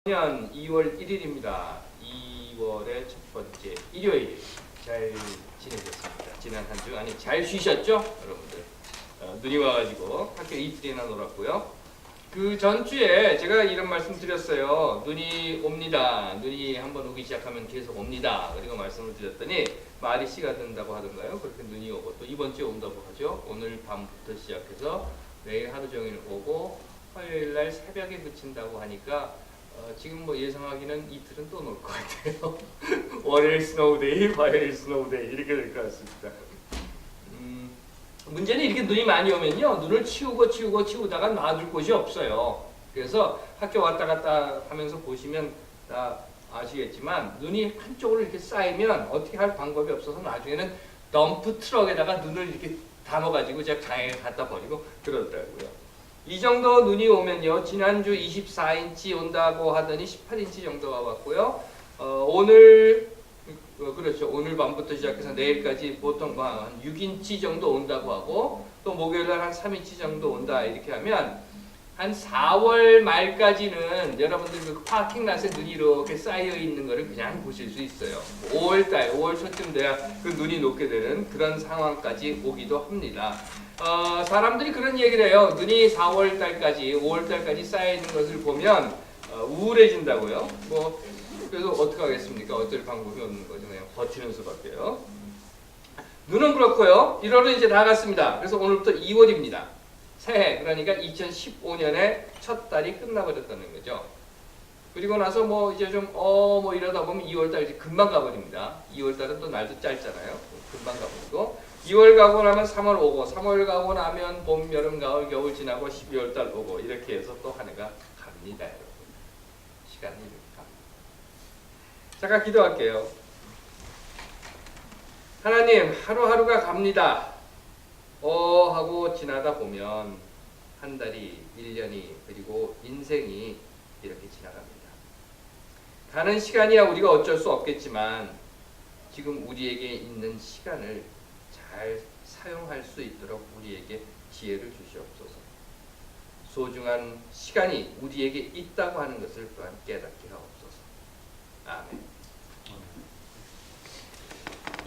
년 2월 1일입니다. 2월의 첫 번째 일요일 잘 지내셨습니다. 지난 한 주 아니 잘 쉬셨죠? 여러분들 눈이 와가지고 학교 이틀이나 놀았고요. 그 전주에 제가 이런 말씀 드렸어요. 눈이 옵니다. 눈이 한번 오기 시작하면 계속 옵니다. 그리고 말씀을 드렸더니 말이 씨가 된다고 하던가요? 그렇게 눈이 오고 또 이번 주에 온다고 하죠. 오늘 밤부터 시작해서 내일 하루 종일 오고 화요일 날 새벽에 그친다고 하니까 지금 뭐 예상하기는 이틀은 또 놀 것 같아요. 월요일 스노우데이, 화요일 스노우데이 이렇게 될 것 같습니다. 문제는 이렇게 눈이 많이 오면요, 눈을 치우다가 놔둘 곳이 없어요. 그래서 학교 왔다 갔다 하면서 보시면 다 아시겠지만 눈이 한쪽으로 이렇게 쌓이면 어떻게 할 방법이 없어서 나중에는 덤프 트럭에다가 눈을 이렇게 담아가지고 제가 강에 갖다 버리고 그러더라고요. 이 정도 눈이 오면요, 지난주 24인치 온다고 하더니 18인치 정도가 왔고요. 오늘 그렇죠. 오늘 밤부터 시작해서 내일까지 보통 한 6인치 정도 온다고 하고 또 목요일날 한 3인치 정도 온다 이렇게 하면 한 4월 말까지는 여러분들 그 파킹랏에 눈이 이렇게 쌓여 있는 거를 그냥 보실 수 있어요. 5월달, 5월 초쯤 돼야 그 눈이 녹게 되는 그런 상황까지 오기도 합니다. 사람들이 그런 얘기를 해요. 눈이 4월달까지, 5월달까지 쌓여 있는 것을 보면 우울해진다고요. 뭐 그래서 어떻게 하겠습니까? 어쩔 방법이 없는 거죠. 그냥 버티는 수밖에요. 눈은 그렇고요. 1월은 이제 다 갔습니다. 그래서 오늘부터 2월입니다. 새해, 그러니까 2015년의 첫 달이 끝나버렸다는 거죠. 그리고 나서 뭐 이제 좀 뭐 이러다 보면 2월달 이제 금방 가버립니다. 2월달은 또 날도 짧잖아요. 금방 가버리고 2월 가고 나면 3월 오고 3월 가고 나면 봄, 여름, 가을, 겨울 지나고 12월달 오고 이렇게 해서 또 한 해가 갑니다. 여러분. 시간이 이렇게 갑니다. 잠깐 기도할게요. 하나님, 하루하루가 갑니다. 하고 지나다 보면 한 달이, 1년이, 그리고 인생이 이렇게 지나갑니다. 가는 시간이야 우리가 어쩔 수 없겠지만 지금 우리에게 있는 시간을 잘 사용할 수 있도록 우리에게 지혜를 주시옵소서. 소중한 시간이 우리에게 있다고 하는 것을 또한 깨닫게 하옵소서. 아멘.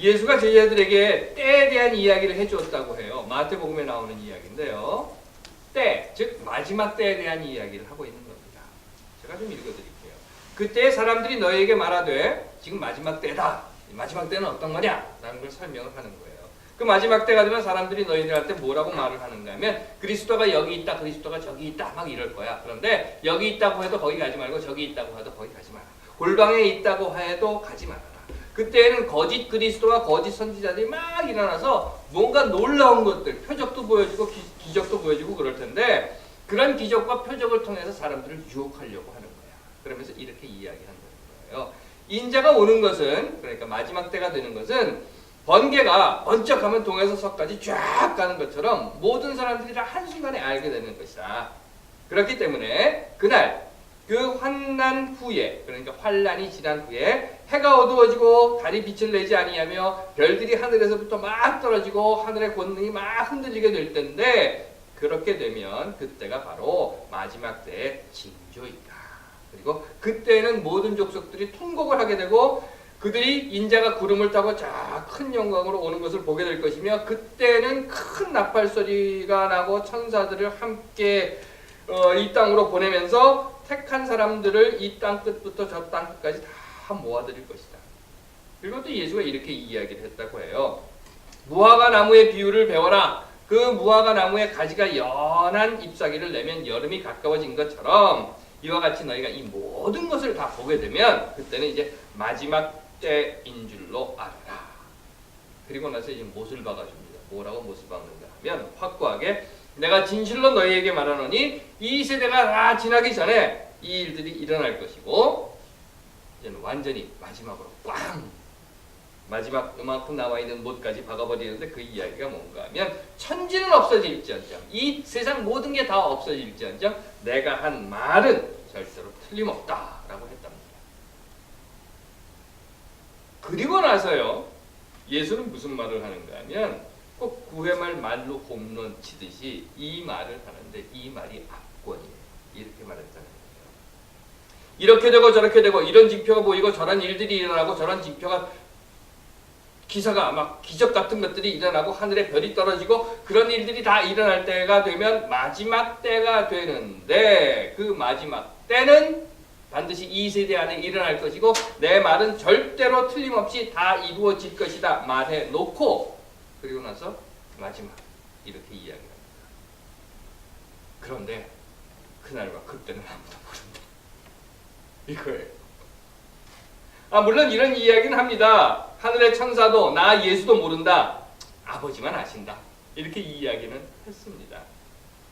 예수가 제자들에게 때에 대한 이야기를 해주었다고 해요. 마태복음에 나오는 이야기인데요. 때, 즉 마지막 때에 대한 이야기를 하고 있는 겁니다. 제가 좀 읽어드릴게요. 그때 사람들이 너희에게 말하되 지금 마지막 때다. 마지막 때는 어떤 거냐? 라는 걸 설명을 하는 거예요. 그 마지막 때가 되면 사람들이 너희들한테 뭐라고 말을 하는가 하면 그리스도가 여기 있다, 그리스도가 저기 있다 막 이럴 거야. 그런데 여기 있다고 해도 거기 가지 말고 저기 있다고 해도 거기 가지 마라. 골방에 있다고 해도 가지 마라. 그때는 거짓 그리스도와 거짓 선지자들이 막 일어나서 뭔가 놀라운 것들, 표적도 보여주고 기적도 보여주고 그럴 텐데 그런 기적과 표적을 통해서 사람들을 유혹하려고 하는 거야. 그러면서 이렇게 이야기하는 거예요. 인자가 오는 것은, 그러니까 마지막 때가 되는 것은 번개가 번쩍하면 동에서 서까지 쫙 가는 것처럼 모든 사람들이 다 한순간에 알게 되는 것이다. 그렇기 때문에 그날 그 환난 후에, 그러니까 환난이 지난 후에 해가 어두워지고 달이 빛을 내지 아니하며 별들이 하늘에서부터 막 떨어지고 하늘의 권능이 막 흔들리게 될 텐데 그렇게 되면 그때가 바로 마지막 때의 징조이다. 그리고 그때는 모든 족속들이 통곡을 하게 되고 그들이 인자가 구름을 타고 자 큰 영광으로 오는 것을 보게 될 것이며 그때는 큰 나팔 소리가 나고 천사들을 함께 이 땅으로 보내면서 택한 사람들을 이 땅 끝부터 저 땅 끝까지 다 모아드릴 것이다. 그리고 또 예수가 이렇게 이야기를 했다고 해요. 무화과 나무의 비유를 배워라. 그 무화과 나무의 가지가 연한 잎사귀를 내면 여름이 가까워진 것처럼 이와 같이 너희가 이 모든 것을 다 보게 되면 그때는 이제 마지막 때인 줄로 알아라. 그리고 나서 이제 못을 박아줍니다. 뭐라고 못을 박는가 하면 확고하게 내가 진실로 너희에게 말하노니 이 세대가 다 지나기 전에 이 일들이 일어날 것이고 이제는 완전히 마지막으로 꽝! 마지막 요만큼 나와 있는 못까지 박아버리는데 그 이야기가 뭔가 하면 천지는 없어질지언정 이 세상 모든 게 다 없어질지언정 내가 한 말은 절대로 틀림없다라고 했답니다. 그리고 나서요 예수는 무슨 말을 하는가 하면 꼭 구회말 말로 홈런 치듯이 이 말을 하는데 이 말이 압권이에요. 이렇게 말했다는 거예요. 이렇게 되고 저렇게 되고 이런 징표가 보이고 저런 일들이 일어나고 저런 징표가 기사가 막 기적 같은 것들이 일어나고 하늘에 별이 떨어지고 그런 일들이 다 일어날 때가 되면 마지막 때가 되는데 그 마지막 때는 반드시 이 세대 안에 일어날 것이고 내 말은 절대로 틀림없이 다 이루어질 것이다 말해 놓고 그리고 나서 마지막 이렇게 이야기합니다. 그런데 그날과 그때는 아무도 모른다. 이거예요. 물론 이런 이야기는 합니다. 하늘의 천사도 나 예수도 모른다. 아버지만 아신다. 이렇게 이야기는 했습니다.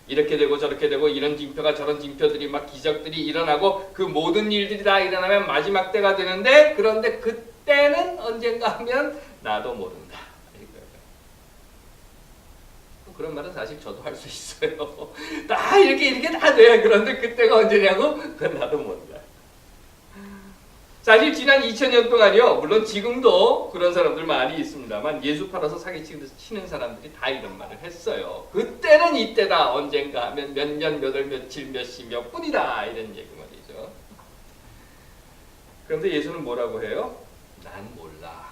이렇게 되고 저렇게 되고 이런 징표가 저런 징표들이 막 기적들이 일어나고 그 모든 일들이 다 일어나면 마지막 때가 되는데 그런데 그때는 언젠가 하면 나도 모른다. 그런 말은 사실 저도 할 수 있어요. 다 이렇게 다 돼. 그런데 그때가 언제냐고? 그건 나도 모른다. 사실 지난 2000년 동안요. 물론 지금도 그런 사람들 많이 있습니다만 예수 팔아서 사기치는 사람들이 다 이런 말을 했어요. 그때는 이때다. 언젠가 하면 몇 년, 몇 월, 며칠, 몇 시, 몇 분이다. 이런 얘기 말이죠. 그런데 예수는 뭐라고 해요? 난 몰라.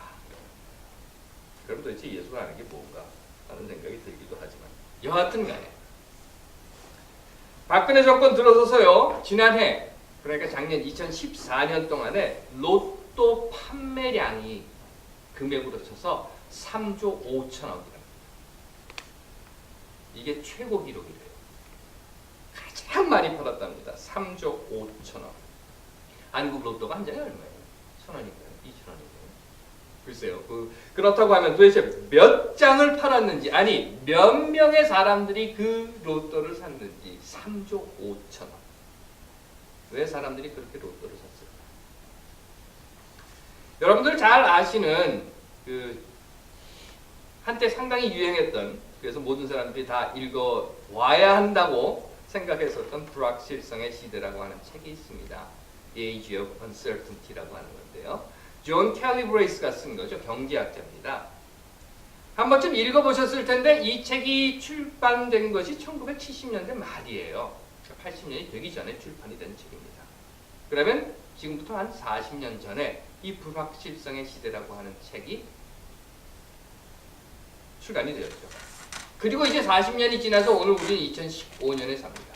그럼 도대체 예수가 아는 게 뭔가 하는 생각이 들기도 하지만 여하튼 간에 박근혜 정권 들어서서요. 지난해 그러니까 작년 2014년 동안에 로또 판매량이 금액으로 쳐서 3조 5천억이랍니다. 이게 최고 기록이래요. 가장 많이 팔았답니다. 3조 5천억. 한국 로또가 한 장에 얼마예요? 1,000원인가요? 2,000원인가요? 글쎄요. 그렇다고 하면 도대체 몇 장을 팔았는지 아니 몇 명의 사람들이 그 로또를 샀는지 3조 5천억. 왜 사람들이 그렇게 로또를 샀을까? 여러분들 잘 아시는 한때 상당히 유행했던 그래서 모든 사람들이 다 읽어와야 한다고 생각했었던 불확실성의 시대라고 하는 책이 있습니다. Age of Uncertainty라고 하는 건데요. 존 캘리브레이스가 쓴 거죠. 경제학자입니다. 한 번쯤 읽어보셨을 텐데 이 책이 출판된 것이 1970년대 말이에요. 80년이 되기 전에 출판이 된 책입니다. 그러면 지금부터 한 40년 전에 이 불확실성의 시대라고 하는 책이 출간이 되었죠. 그리고 이제 40년이 지나서 오늘 우리는 2015년에 삽니다.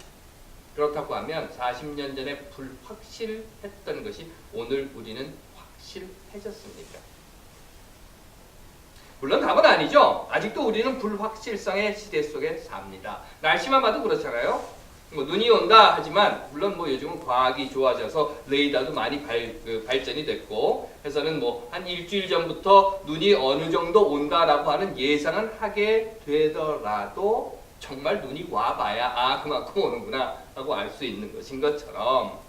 그렇다고 하면 40년 전에 불확실했던 것이 오늘 우리는 확실해졌습니까? 물론 답은 아니죠. 아직도 우리는 불확실성의 시대 속에 삽니다. 날씨만 봐도 그렇잖아요. 눈이 온다 하지만 물론 요즘은 과학이 좋아져서 레이더도 많이 발전이 됐고 해서는 한 일주일 전부터 눈이 어느 정도 온다라고 하는 예상은 하게 되더라도 정말 눈이 와봐야 그만큼 오는구나 하고 알 수 있는 것인 것처럼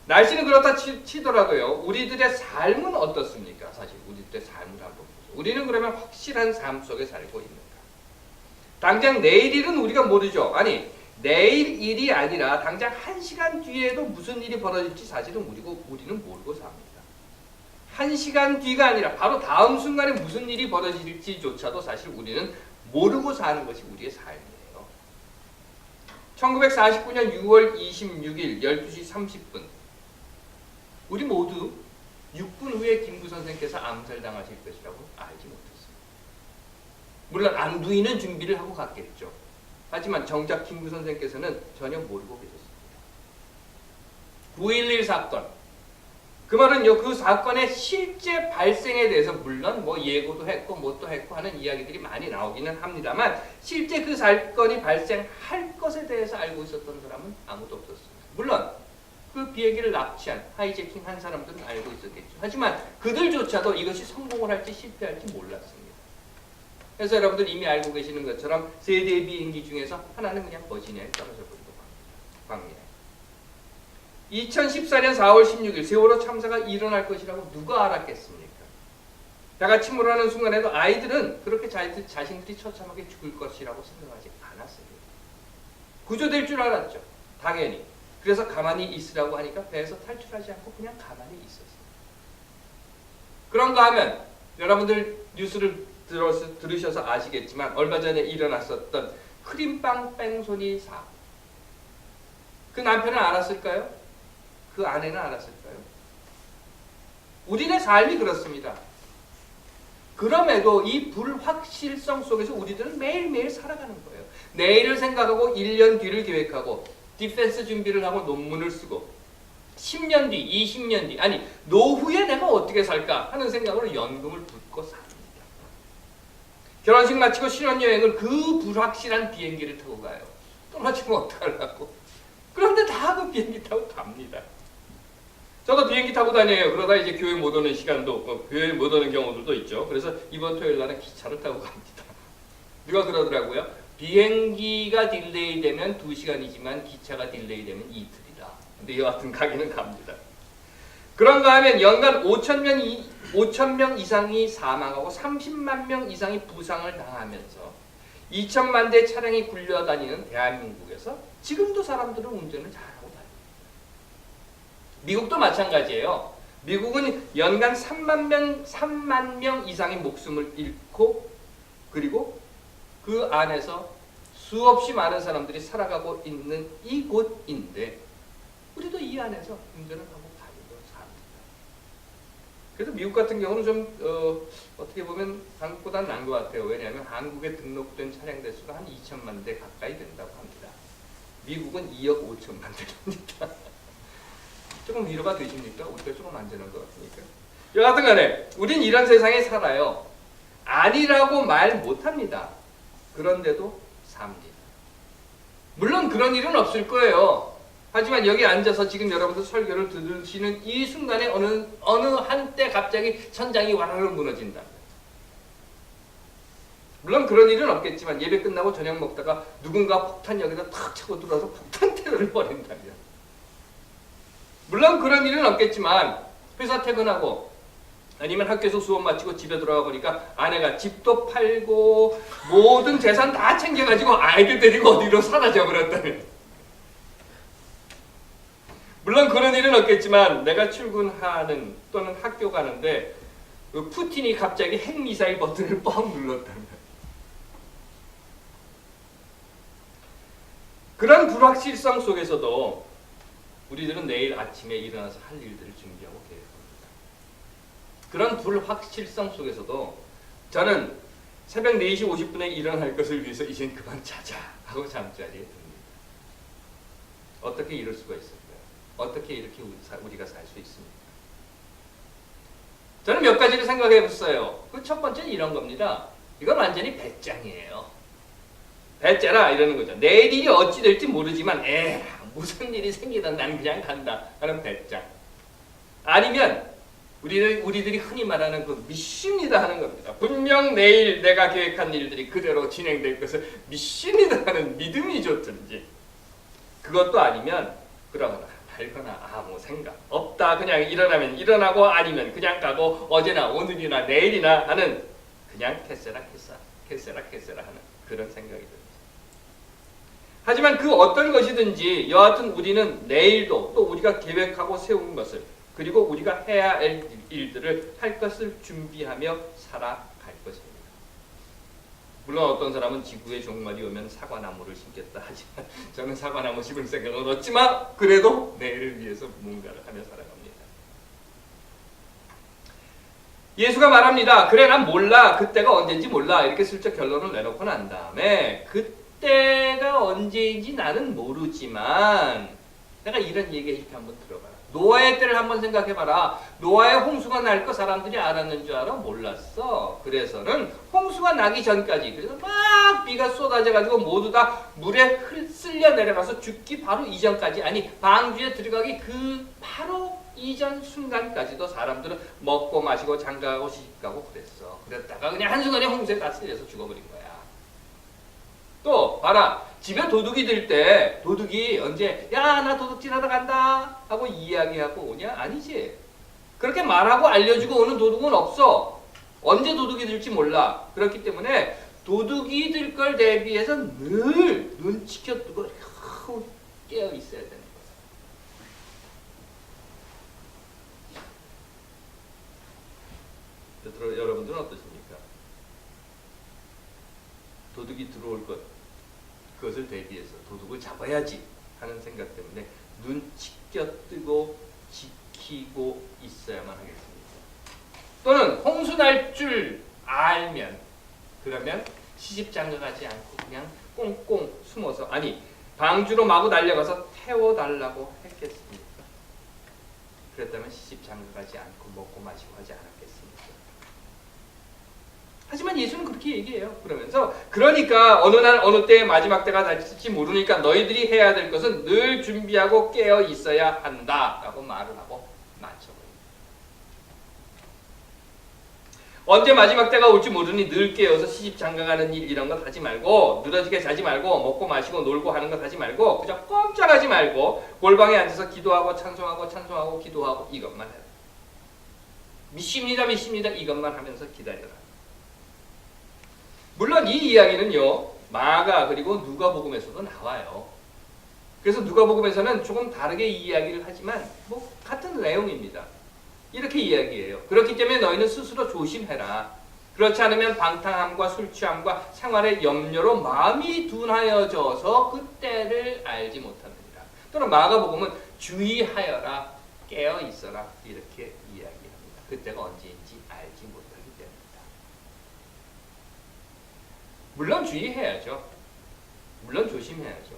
날씨는 그렇다 치더라도요. 우리들의 삶은 어떻습니까? 사실 우리들의 삶을 한번 보죠. 우리는 그러면 확실한 삶 속에 살고 있는가? 당장 내일 일은 우리가 모르죠. 아니 내일 일이 아니라 당장 1시간 뒤에도 무슨 일이 벌어질지 사실은 우리는 모르고 삽니다. 1시간 뒤가 아니라 바로 다음 순간에 무슨 일이 벌어질지조차도 사실 우리는 모르고 사는 것이 우리의 삶이에요. 1949년 6월 26일 12시 30분 우리 모두 6분 후에 김구 선생께서 암살당하실 것이라고 알지 못했습니다. 물론 안두이는 준비를 하고 갔겠죠. 하지만 정작 김구 선생께서는 전혀 모르고 계셨습니다. 9.11 사건. 그 말은요, 그 사건의 실제 발생에 대해서 물론 예고도 했고 뭣도 했고 하는 이야기들이 많이 나오기는 합니다만 실제 그 사건이 발생할 것에 대해서 알고 있었던 사람은 아무도 없었습니다. 물론 그 비행기를 납치한 하이제킹 한 사람들은 알고 있었겠죠. 하지만 그들조차도 이것이 성공을 할지 실패할지 몰랐습니다. 그래서 여러분들 이미 알고 계시는 것처럼 세 대의 비행기 중에서 하나는 그냥 버지니아에 떨어져 버리고 광야에. 2014년 4월 16일 세월호 참사가 일어날 것이라고 누가 알았겠습니까? 배가 침몰하는 순간에도 아이들은 그렇게 자신들이 처참하게 죽을 것이라고 생각하지 않았습니다. 구조될 줄 알았죠. 당연히. 그래서 가만히 있으라고 하니까 배에서 탈출하지 않고 그냥 가만히 있었어요. 그런가 하면 여러분들 뉴스를 들으셔서 아시겠지만 얼마 전에 일어났었던 크림빵 뺑소니 사고. 그 남편은 알았을까요? 그 아내는 알았을까요? 우리의 삶이 그렇습니다. 그럼에도 이 불확실성 속에서 우리들은 매일매일 살아가는 거예요. 내일을 생각하고 1년 뒤를 계획하고 디펜스 준비를 하고 논문을 쓰고 10년 뒤, 20년 뒤, 아니 노후에 내가 어떻게 살까 하는 생각으로 연금을 붓고 삽니다. 결혼식 마치고 신혼여행을 그 불확실한 비행기를 타고 가요. 떨어지면 어떡하려고. 그런데 다 그 비행기 타고 갑니다. 저도 비행기 타고 다녀요. 그러다 이제 교회 못 오는 시간도, 교회 못 오는 경우들도 있죠. 그래서 이번 토요일 날은 기차를 타고 갑니다. 누가 그러더라고요. 비행기가 딜레이 되면 2시간이지만 기차가 딜레이 되면 이틀이다. 근데 여하튼 가기는 갑니다. 그런가 하면 연간 5천 명 이상이 사망하고 30만 명 이상이 부상을 당하면서 2천만 대 차량이 굴려다니는 대한민국에서 지금도 사람들은 운전을 잘하고 다닙니다. 미국도 마찬가지예요. 미국은 연간 3만 명 이상의 목숨을 잃고 그리고 그 안에서 수없이 많은 사람들이 살아가고 있는 이곳인데 우리도 이 안에서 운전을 하고 다니고 삽니다. 그래서 미국 같은 경우는 좀 어떻게 보면 한국보다는 나은 것 같아요. 왜냐하면 한국에 등록된 차량 대수가 한 2천만 대 가까이 된다고 합니다. 미국은 2억 5천만 대입니다. 조금 위로가 되십니까? 우리가 조금 안전한 것 같으니까. 여하튼 간에 우린 이런 세상에 살아요. 아니라고 말 못합니다. 그런데도 삽니다. 물론 그런 일은 없을 거예요. 하지만 여기 앉아서 지금 여러분들 설교를 들으시는 이 순간에 어느 한때 갑자기 천장이 와르르 무너진다. 물론 그런 일은 없겠지만 예배 끝나고 저녁 먹다가 누군가 폭탄역에다 탁 차고 들어와서 폭탄 테러를 벌인다면 물론 그런 일은 없겠지만 회사 퇴근하고 아니면 학교에서 수업 마치고 집에 돌아가 보니까 아내가 집도 팔고 모든 재산 다 챙겨가지고 아이들 데리고 어디로 사라져 버렸다면 물론 그런 일은 없겠지만 내가 출근하는 또는 학교 가는데 그 푸틴이 갑자기 핵미사일 버튼을 뻥 눌렀다면 그런 불확실성 속에서도 우리들은 내일 아침에 일어나서 할 일들을 준비하고 계획합니다. 그런 불확실성 속에서도 저는 새벽 4시 50분에 일어날 것을 위해서 이젠 그만 자자 하고 잠자리에 듭니다. 어떻게 이럴 수가 있을까요? 어떻게 이렇게 우리가 살 수 있습니까? 저는 몇 가지를 생각해 봤어요. 그 첫 번째는 이런 겁니다. 이건 완전히 배짱이에요. 배째라 이러는 거죠. 내일 일이 어찌 될지 모르지만 무슨 일이 생기든 난 그냥 간다 하는 배짱. 아니면 우리들이 흔히 말하는 그 믿습니다 하는 겁니다. 분명 내일 내가 계획한 일들이 그대로 진행될 것을 믿습니다 하는 믿음이 좋든지 그것도 아니면 그러거나 달거나 아무 생각 없다 그냥 일어나면 일어나고 아니면 그냥 가고 어제나 오늘이나 내일이나 하는 그냥 캐세라 하는 그런 생각이 듭니다. 하지만 그 어떤 것이든지 여하튼 우리는 내일도 또 우리가 계획하고 세운 것을 그리고 우리가 해야 할 일들을 할 것을 준비하며 살아갈 것입니다. 물론 어떤 사람은 지구의 종말이 오면 사과나무를 심겠다 하지만 저는 사과나무 심을 생각은 없지만 그래도 내일을 위해서 뭔가를 하며 살아갑니다. 예수가 말합니다. 그래 난 몰라. 그때가 언제인지 몰라. 이렇게 슬쩍 결론을 내놓고 난 다음에 그때가 언제인지 나는 모르지만 내가 이런 얘기 이렇게 한번 들어봐라. 노아의 때를 한번 생각해봐라. 노아의 홍수가 날 거 사람들이 알았는 줄 알아? 몰랐어. 그래서는 홍수가 나기 전까지 그래서 막 비가 쏟아져가지고 모두 다 물에 쓸려 내려가서 죽기 바로 이전까지 아니 방주에 들어가기 그 바로 이전 순간까지도 사람들은 먹고 마시고 장가가고 시집가고 그랬어. 그랬다가 그냥 한순간에 홍수에 다 쓸려서 죽어버린 거야. 또 봐라. 집에 도둑이 들 때 도둑이 언제 야 나 도둑질하러 간다 하고 이야기하고 오냐? 아니지. 그렇게 말하고 알려주고 오는 도둑은 없어. 언제 도둑이 들지 몰라. 그렇기 때문에 도둑이 들 걸 대비해서 늘 눈치껏 두고 깨어 있어야 되는 거야. 여러분들은 어떠십니까? 도둑이 들어올 것 그것을 대비해서 도둑을 잡아야지 하는 생각 때문에 눈 치켜뜨고 지키고 있어야만 하겠습니다. 또는 홍수 날 줄 알면 그러면 시집장가가지 않고 그냥 꽁꽁 숨어서 아니 방주로 마구 달려가서 태워달라고 했겠습니까? 그랬다면 시집장가가지 않고 먹고 마시고 하지 않았겠습니까? 하지만 예수는 그렇게 얘기해요. 그러니까 어느 날 어느 때에 마지막 때가 될지 모르니까 너희들이 해야 될 것은 늘 준비하고 깨어 있어야 한다라고 말을 하고 마쳐버립니다. 언제 마지막 때가 올지 모르니 늘 깨어서 시집장가가는 일 이런 것 하지 말고 늘어지게 자지 말고 먹고 마시고 놀고 하는 것 하지 말고 그저 꼼짝하지 말고 골방에 앉아서 기도하고 찬송하고 기도하고 이것만 해라. 믿습니다 이것만 하면서 기다려라. 물론 이 이야기는요 마가 그리고 누가복음에서도 나와요. 그래서 누가복음에서는 조금 다르게 이야기를 하지만 뭐 같은 내용입니다. 이렇게 이야기해요. 그렇기 때문에 너희는 스스로 조심해라. 그렇지 않으면 방탕함과 술 취함과 생활의 염려로 마음이 둔하여져서 그때를 알지 못하느니라. 또는 마가복음은 주의하여라, 깨어 있어라 이렇게 이야기합니다. 그때가 언제인지 알지 못하기 때문이다. 물론 주의해야죠. 물론 조심해야죠.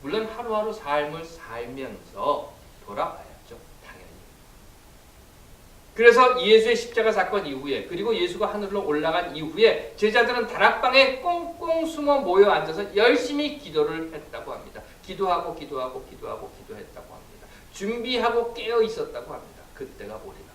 물론 하루하루 삶을 살면서 돌아봐야죠. 그래서 예수의 십자가 사건 이후에 그리고 예수가 하늘로 올라간 이후에 제자들은 다락방에 꽁꽁 숨어 모여 앉아서 열심히 기도를 했다고 합니다. 기도했다고 합니다. 준비하고 깨어 있었다고 합니다. 그때가 오리니.